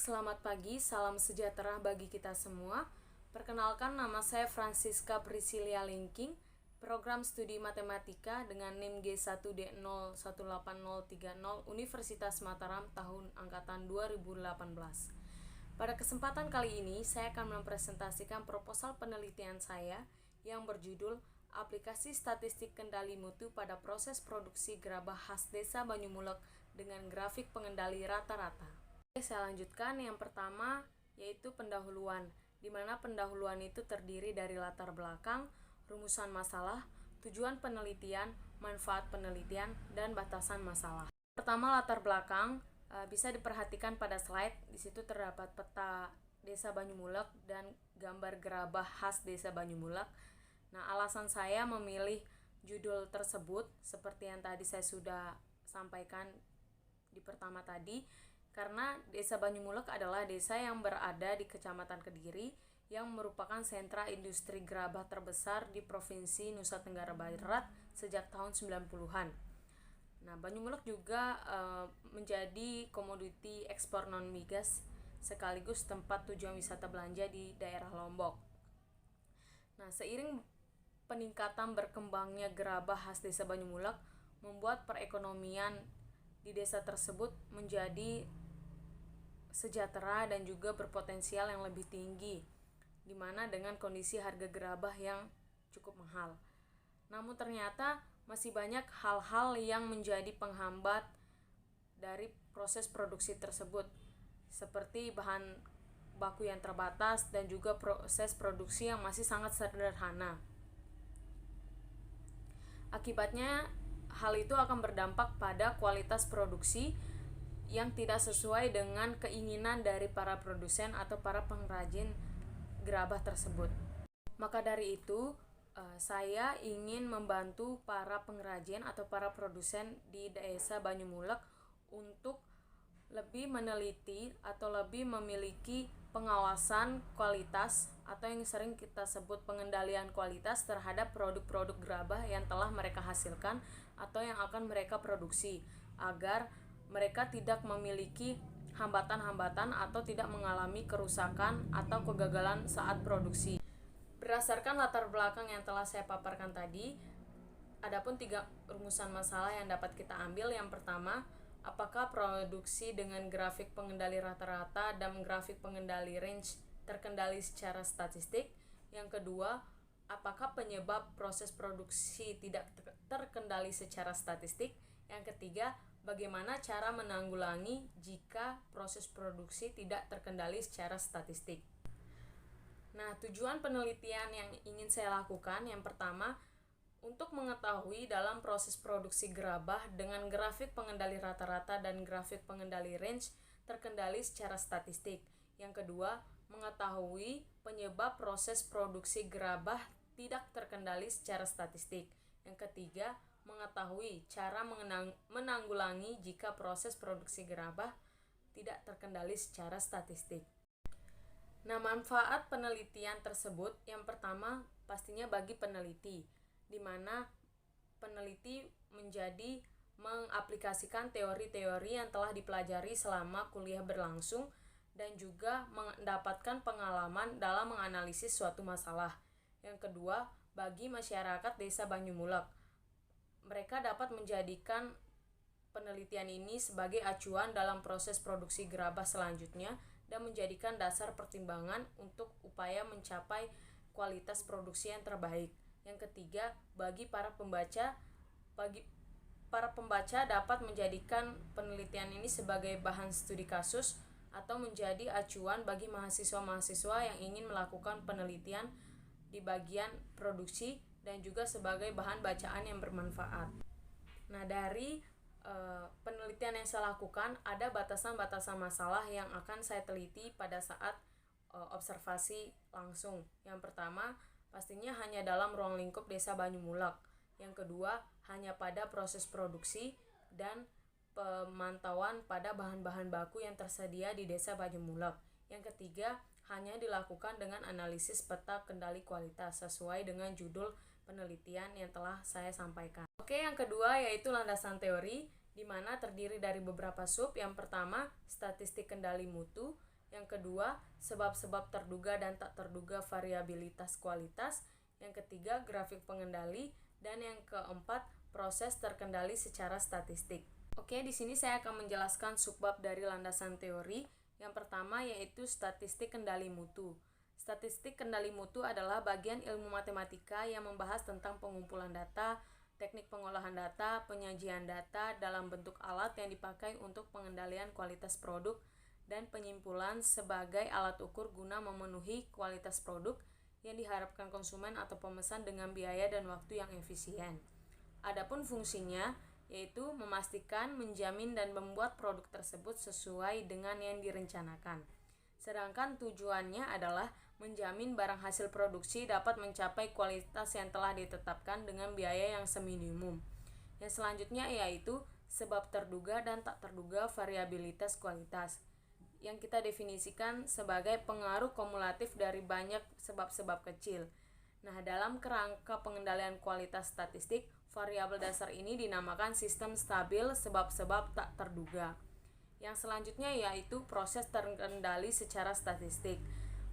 Selamat pagi, salam sejahtera bagi kita semua. Perkenalkan, nama saya Francisca Priscilia Linking, program studi matematika dengan NIM G1D018030 Universitas Mataram tahun angkatan 2018. Pada kesempatan kali ini, saya akan mempresentasikan proposal penelitian saya yang berjudul Aplikasi Statistik Kendali Mutu pada Proses Produksi Gerabah Khas Desa Banyumulek dengan Grafik Pengendali Rata-Rata. Saya lanjutkan, yang pertama yaitu pendahuluan, di mana pendahuluan itu terdiri dari latar belakang, rumusan masalah, tujuan penelitian, manfaat penelitian, dan batasan masalah. Pertama, latar belakang, bisa diperhatikan pada slide. Di situ terdapat peta Desa Banyumulek dan gambar gerabah khas Desa Banyumulek. Nah, alasan saya memilih judul tersebut seperti yang tadi saya sudah sampaikan di pertama tadi, karena Desa Banyumulek adalah desa yang berada di Kecamatan Kediri yang merupakan sentra industri gerabah terbesar di Provinsi Nusa Tenggara Barat sejak tahun 90-an. Nah, Banyumulek juga menjadi komoditi ekspor non-migas sekaligus tempat tujuan wisata belanja di daerah Lombok. Nah, seiring peningkatan berkembangnya gerabah khas Desa Banyumulek membuat perekonomian di desa tersebut menjadi sejahtera dan juga berpotensial yang lebih tinggi, di mana dengan kondisi harga gerabah yang cukup mahal. Namun ternyata masih banyak hal-hal yang menjadi penghambat dari proses produksi tersebut, seperti bahan baku yang terbatas dan juga proses produksi yang masih sangat sederhana. Akibatnya, hal itu akan berdampak pada kualitas produksi yang tidak sesuai dengan keinginan dari para produsen atau para pengrajin gerabah tersebut. Maka dari itu, saya ingin membantu para pengrajin atau para produsen di Desa Banyumulek untuk lebih meneliti atau lebih memiliki pengawasan kualitas atau yang sering kita sebut pengendalian kualitas terhadap produk-produk gerabah yang telah mereka hasilkan atau yang akan mereka produksi, agar mereka tidak memiliki hambatan-hambatan atau tidak mengalami kerusakan atau kegagalan saat produksi. Berdasarkan latar belakang yang telah saya paparkan tadi, adapun 3 rumusan masalah yang dapat kita ambil. Yang pertama, apakah produksi dengan grafik pengendali rata-rata dan grafik pengendali range terkendali secara statistik? Yang kedua, apakah penyebab proses produksi tidak terkendali secara statistik? Yang ketiga, bagaimana cara menanggulangi jika proses produksi tidak terkendali secara statistik? Nah, tujuan penelitian yang ingin saya lakukan, yang pertama, untuk mengetahui dalam proses produksi gerabah dengan grafik pengendali rata-rata dan grafik pengendali range terkendali secara statistik. Yang kedua, mengetahui penyebab proses produksi gerabah tidak terkendali secara statistik. Yang ketiga, mengetahui cara menanggulangi jika proses produksi gerabah tidak terkendali secara statistik. Nah, manfaat penelitian tersebut, yang pertama pastinya bagi peneliti, di mana peneliti menjadi mengaplikasikan teori-teori yang telah dipelajari selama kuliah berlangsung dan juga mendapatkan pengalaman dalam menganalisis suatu masalah. Yang kedua, bagi masyarakat Desa Banyumulek, mereka dapat menjadikan penelitian ini sebagai acuan dalam proses produksi gerabah selanjutnya dan menjadikan dasar pertimbangan untuk upaya mencapai kualitas produksi yang terbaik. Yang ketiga, bagi para pembaca dapat menjadikan penelitian ini sebagai bahan studi kasus atau menjadi acuan bagi mahasiswa-mahasiswa yang ingin melakukan penelitian di bagian produksi dan juga sebagai bahan bacaan yang bermanfaat. Nah, dari penelitian yang saya lakukan, ada batasan-batasan masalah yang akan saya teliti pada saat observasi langsung. Yang pertama, pastinya hanya dalam ruang lingkup Desa Banyumulek. Yang kedua, hanya pada proses produksi dan pemantauan pada bahan-bahan baku yang tersedia di Desa Banyumulek. Yang ketiga, hanya dilakukan dengan analisis peta kendali kualitas sesuai dengan judul penelitian yang telah saya sampaikan. Oke, yang kedua yaitu landasan teori, di mana terdiri dari beberapa sub. Yang pertama, statistik kendali mutu, Yang kedua, sebab-sebab terduga dan tak terduga variabilitas kualitas. Yang ketiga, grafik pengendali. Dan yang keempat, proses terkendali secara statistik. Oke, di sini saya akan menjelaskan subbab dari landasan teori. Yang pertama yaitu statistik kendali mutu. Statistik kendali mutu adalah bagian ilmu matematika yang membahas tentang pengumpulan data, teknik pengolahan data, penyajian data dalam bentuk alat yang dipakai untuk pengendalian kualitas produk, dan penyimpulan sebagai alat ukur guna memenuhi kualitas produk yang diharapkan konsumen atau pemesan dengan biaya dan waktu yang efisien. Adapun fungsinya yaitu memastikan, menjamin, dan membuat produk tersebut sesuai dengan yang direncanakan. Sedangkan tujuannya adalah menjamin barang hasil produksi dapat mencapai kualitas yang telah ditetapkan dengan biaya yang seminimum. Yang selanjutnya yaitu sebab terduga dan tak terduga variabilitas kualitas, yang kita definisikan sebagai pengaruh kumulatif dari banyak sebab-sebab kecil. Nah, dalam kerangka pengendalian kualitas statistik, variabel dasar ini dinamakan sistem stabil sebab-sebab tak terduga. Yang selanjutnya yaitu proses terkendali secara statistik.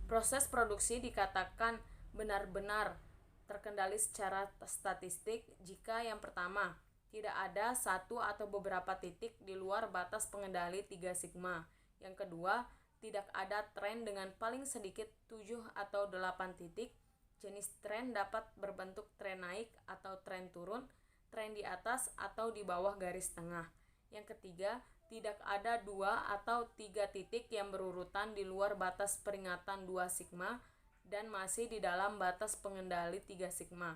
Proses produksi dikatakan benar-benar terkendali secara statistik jika yang pertama, tidak ada satu atau beberapa titik di luar batas pengendali 3 sigma. Yang kedua, tidak ada tren dengan paling sedikit 7 atau 8 titik. Jenis tren dapat berbentuk tren naik atau tren turun, tren di atas atau di bawah garis tengah. Yang ketiga, tidak ada 2 atau 3 titik yang berurutan di luar batas peringatan 2 sigma dan masih di dalam batas pengendali 3 sigma.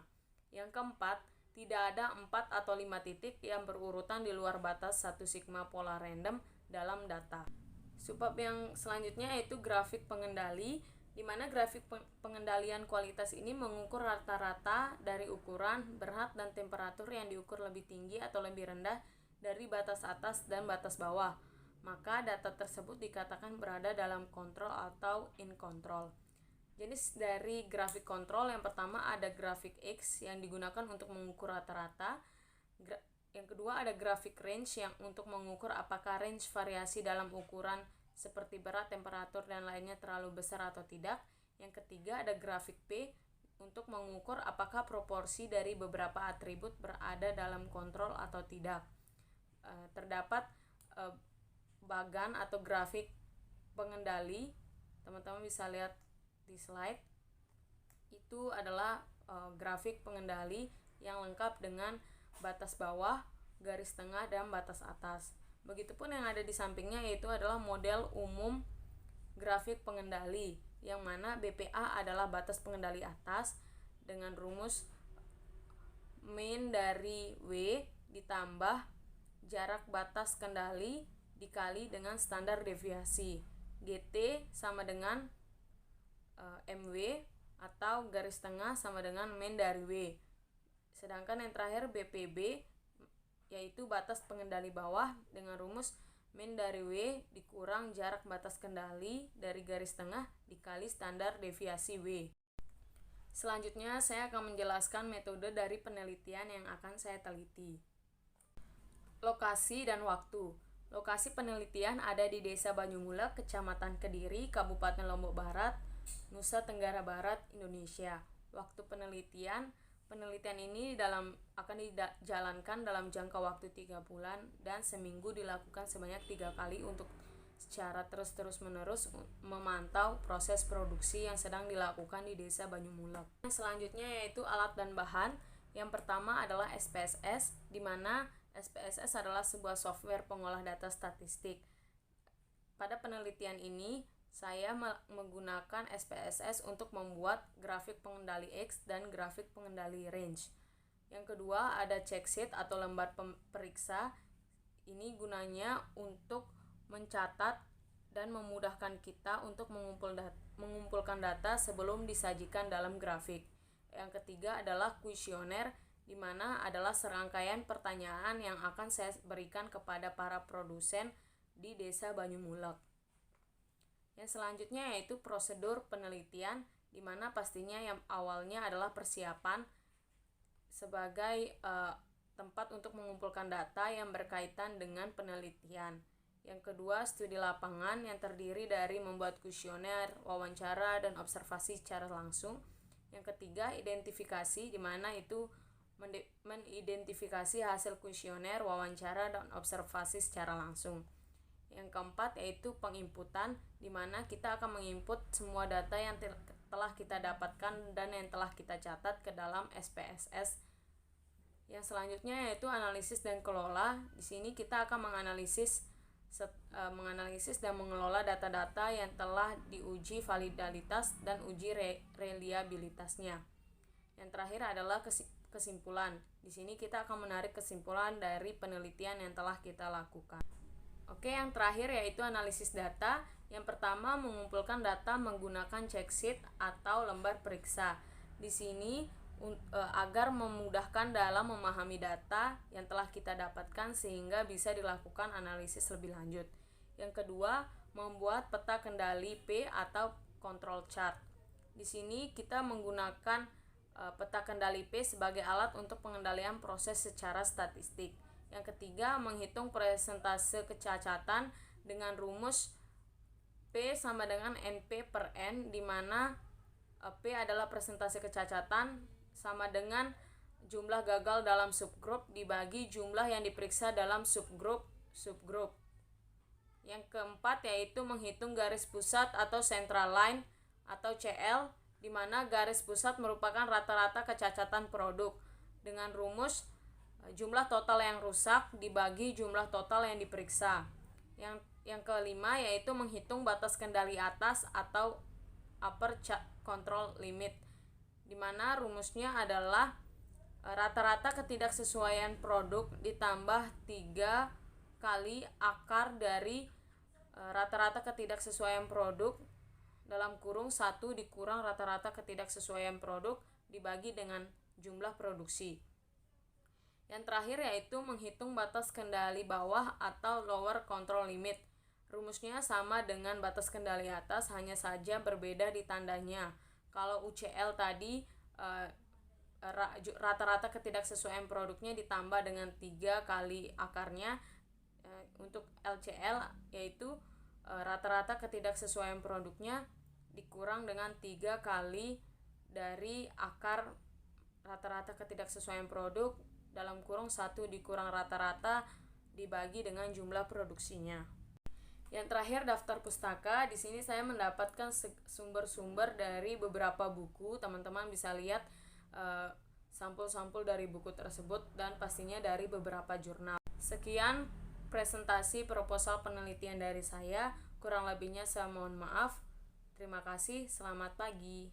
Yang keempat, tidak ada 4 atau 5 titik yang berurutan di luar batas 1 sigma pola random dalam data. Subbab yang selanjutnya yaitu grafik pengendali, di mana grafik pengendalian kualitas ini mengukur rata-rata dari ukuran, berat, dan temperatur yang diukur lebih tinggi atau lebih rendah dari batas atas dan batas bawah. Maka data tersebut dikatakan berada dalam kontrol atau in control. Jenis dari grafik kontrol yang pertama ada grafik X yang digunakan untuk mengukur rata-rata. Yang kedua ada grafik range yang untuk mengukur apakah range variasi dalam ukuran seperti berat, temperatur, dan lainnya terlalu besar atau tidak. Yang ketiga ada grafik P untuk mengukur apakah proporsi dari beberapa atribut berada dalam kontrol atau tidak. Terdapat bagan atau grafik pengendali, teman-teman bisa lihat di slide. Itu adalah grafik pengendali yang lengkap dengan batas bawah, garis tengah, dan batas atas. Begitupun yang ada di sampingnya yaitu adalah model umum grafik pengendali, yang mana BPA adalah batas pengendali atas dengan rumus min dari W ditambah jarak batas kendali dikali dengan standar deviasi. GT sama dengan MW atau garis tengah sama dengan min dari W. Sedangkan yang terakhir BPB yaitu batas pengendali bawah dengan rumus min dari W dikurang jarak batas kendali dari garis tengah dikali standar deviasi W. Selanjutnya saya akan menjelaskan metode dari penelitian yang akan saya teliti. Lokasi dan waktu. Lokasi penelitian ada di Desa Banyumulek, Kecamatan Kediri, Kabupaten Lombok Barat, Nusa Tenggara Barat, Indonesia. Waktu penelitian ini akan dijalankan dalam jangka waktu 3 bulan dan seminggu dilakukan sebanyak 3 kali untuk secara terus-menerus memantau proses produksi yang sedang dilakukan di Desa Banyumulek. Selanjutnya yaitu alat dan bahan. Yang pertama adalah SPSS, di mana SPSS adalah sebuah software pengolah data statistik. Pada penelitian ini, saya menggunakan SPSS untuk membuat grafik pengendali X dan grafik pengendali range. Yang kedua ada check sheet atau lembar periksa. Ini gunanya untuk mencatat dan memudahkan kita untuk mengumpulkan data sebelum disajikan dalam grafik. Yang ketiga adalah kuesioner, di mana adalah serangkaian pertanyaan yang akan saya berikan kepada para produsen di Desa Banyumulek. Yang selanjutnya yaitu prosedur penelitian, di mana pastinya yang awalnya adalah persiapan sebagai tempat untuk mengumpulkan data yang berkaitan dengan penelitian. Yang kedua, studi lapangan yang terdiri dari membuat kuesioner, wawancara, dan observasi secara langsung. Yang ketiga, identifikasi, di mana itu mengidentifikasi hasil kuesioner, wawancara, dan observasi secara langsung. Yang keempat yaitu penginputan, di mana kita akan menginput semua data yang telah kita dapatkan dan yang telah kita catat ke dalam SPSS. Yang selanjutnya yaitu analisis dan kelola. Di sini kita akan menganalisis dan mengelola data-data yang telah diuji validalitas dan uji reliabilitasnya. Yang terakhir adalah kesimpulan. Di sini kita akan menarik kesimpulan dari penelitian yang telah kita lakukan. Oke, yang terakhir yaitu analisis data. Yang pertama, mengumpulkan data menggunakan check sheet atau lembar periksa. Di sini agar memudahkan dalam memahami data yang telah kita dapatkan sehingga bisa dilakukan analisis lebih lanjut. Yang kedua, membuat peta kendali P atau control chart. Di sini kita menggunakan peta kendali P sebagai alat untuk pengendalian proses secara statistik. Yang ketiga, menghitung persentase kecacatan dengan rumus P sama dengan NP per N, di mana P adalah persentase kecacatan sama dengan jumlah gagal dalam subgrup dibagi jumlah yang diperiksa dalam subgrup. Yang keempat yaitu menghitung garis pusat atau central line atau CL, di mana garis pusat merupakan rata-rata kecacatan produk dengan rumus jumlah total yang rusak dibagi jumlah total yang diperiksa. Yang kelima yaitu menghitung batas kendali atas atau upper control limit, di mana rumusnya adalah rata-rata ketidaksesuaian produk ditambah 3 kali akar dari rata-rata ketidaksesuaian produk dalam kurung 1 dikurang rata-rata ketidaksesuaian produk dibagi dengan jumlah produksi. Yang terakhir yaitu menghitung batas kendali bawah atau lower control limit. Rumusnya sama dengan batas kendali atas, hanya saja berbeda di tandanya. Kalau UCL tadi rata-rata ketidaksesuaian produknya ditambah dengan 3 kali akarnya. Untuk LCL yaitu rata-rata ketidaksesuaian produknya dikurang dengan 3 kali dari akar rata-rata ketidaksesuaian produk dalam kurung 1 dikurang rata-rata dibagi dengan jumlah produksinya. Yang terakhir, daftar pustaka. Di sini saya mendapatkan sumber-sumber dari beberapa buku. Teman-teman bisa lihat sampul-sampul dari buku tersebut dan pastinya dari beberapa jurnal. Sekian presentasi proposal penelitian dari saya. Kurang lebihnya saya mohon maaf. Terima kasih. Selamat pagi.